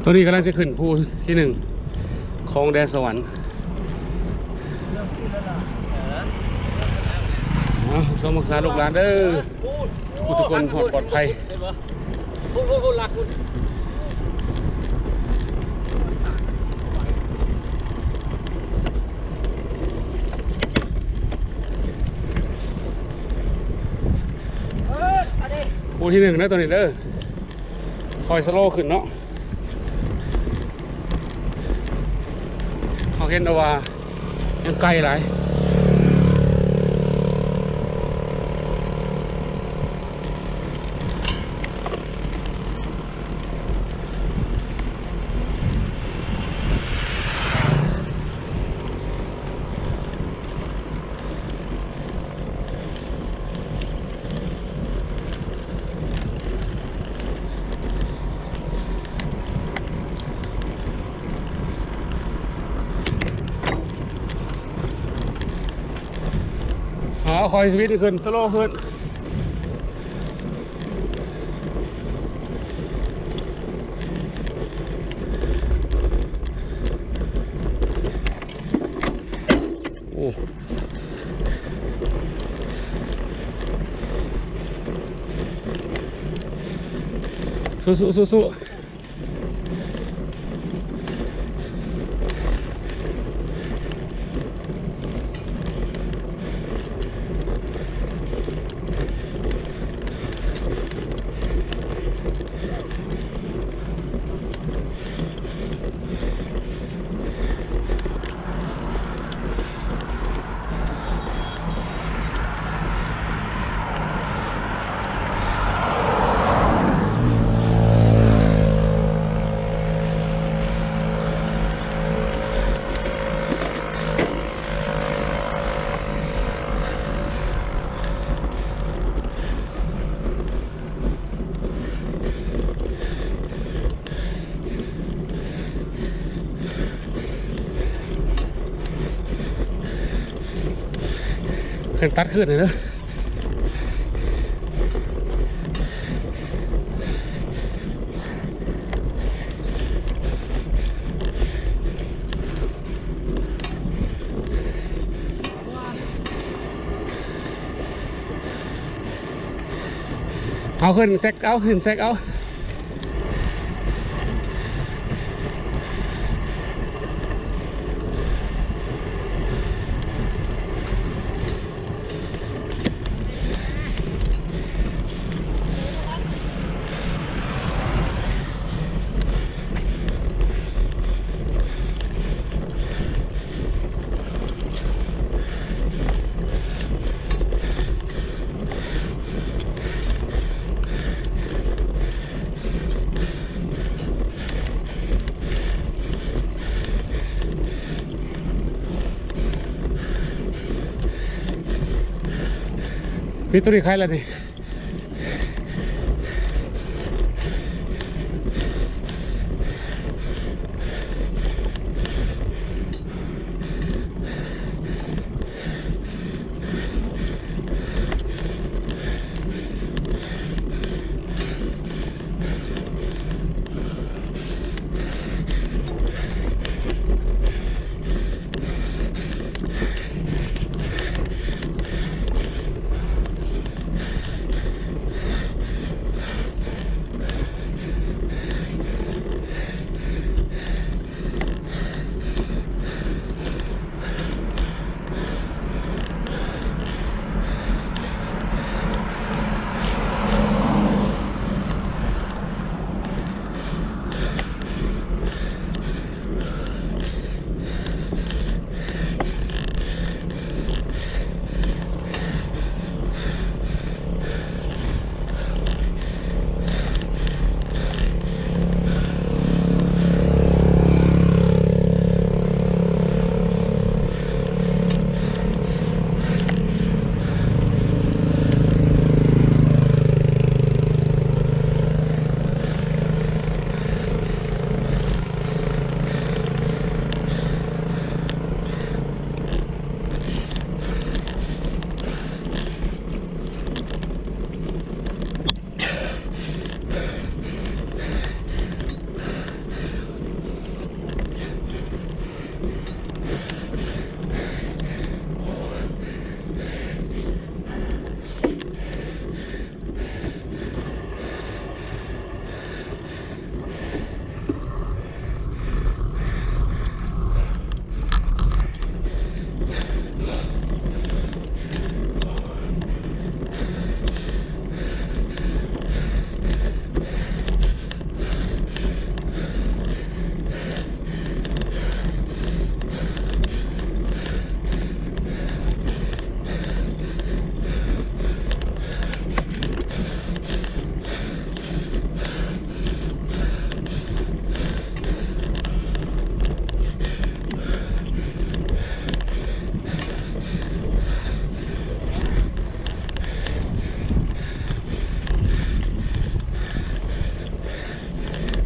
ตัวนี้กำลังจะขึ้นภูที่หนึ่งของแดนสวรรค์สมรักษาลูกหลานเด้อทุกคนปลอดภัยพูดหลักคุณภูที่หนึ่งนะตัวนี้เด้อคอยสโลว์ขึ้นเนาะเขาเห็นว่ายังไกลหลายคอยสวิตช์ขึ้นสโลว์ขึ้นโอ้สู้ขึ้นตัดขึ้นเลยเนอะเอาขึ้นแซกเอาขึ้นแซกเอาพี่ตัวนี้ใครล่ะนี่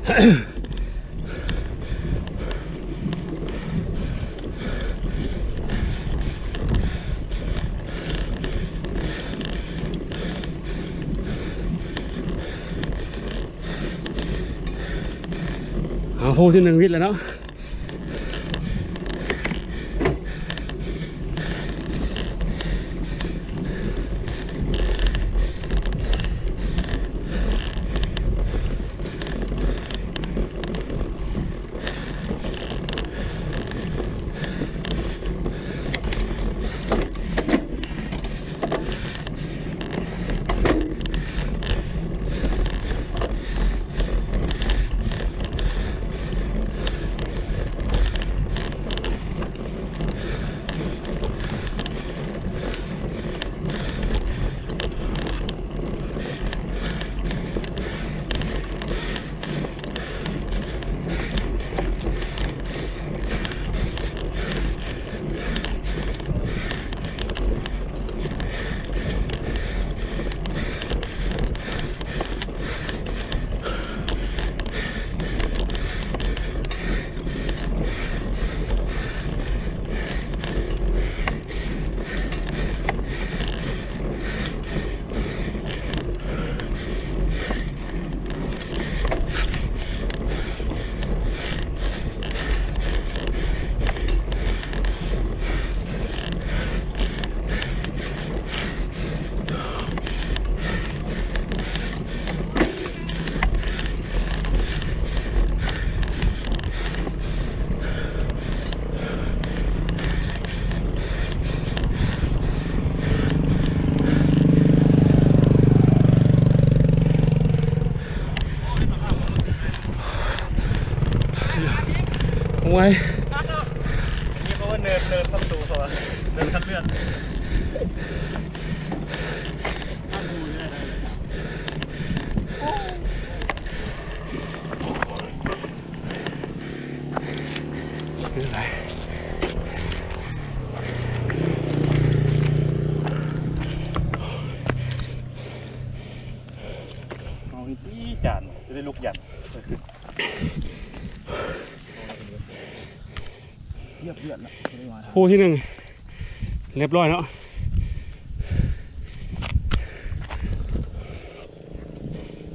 เอาโพที่หนึ่งวิทย์แล้วเนาะโอ้ยนี่เพราะว่าเนินเข้าประตูเขาอะเนินคัดเลือดคืออะไรเอาที่จานจะได้ลุกยันเรียบเรียบละ โพที่หนึ่งเรียบร้อยเนาะ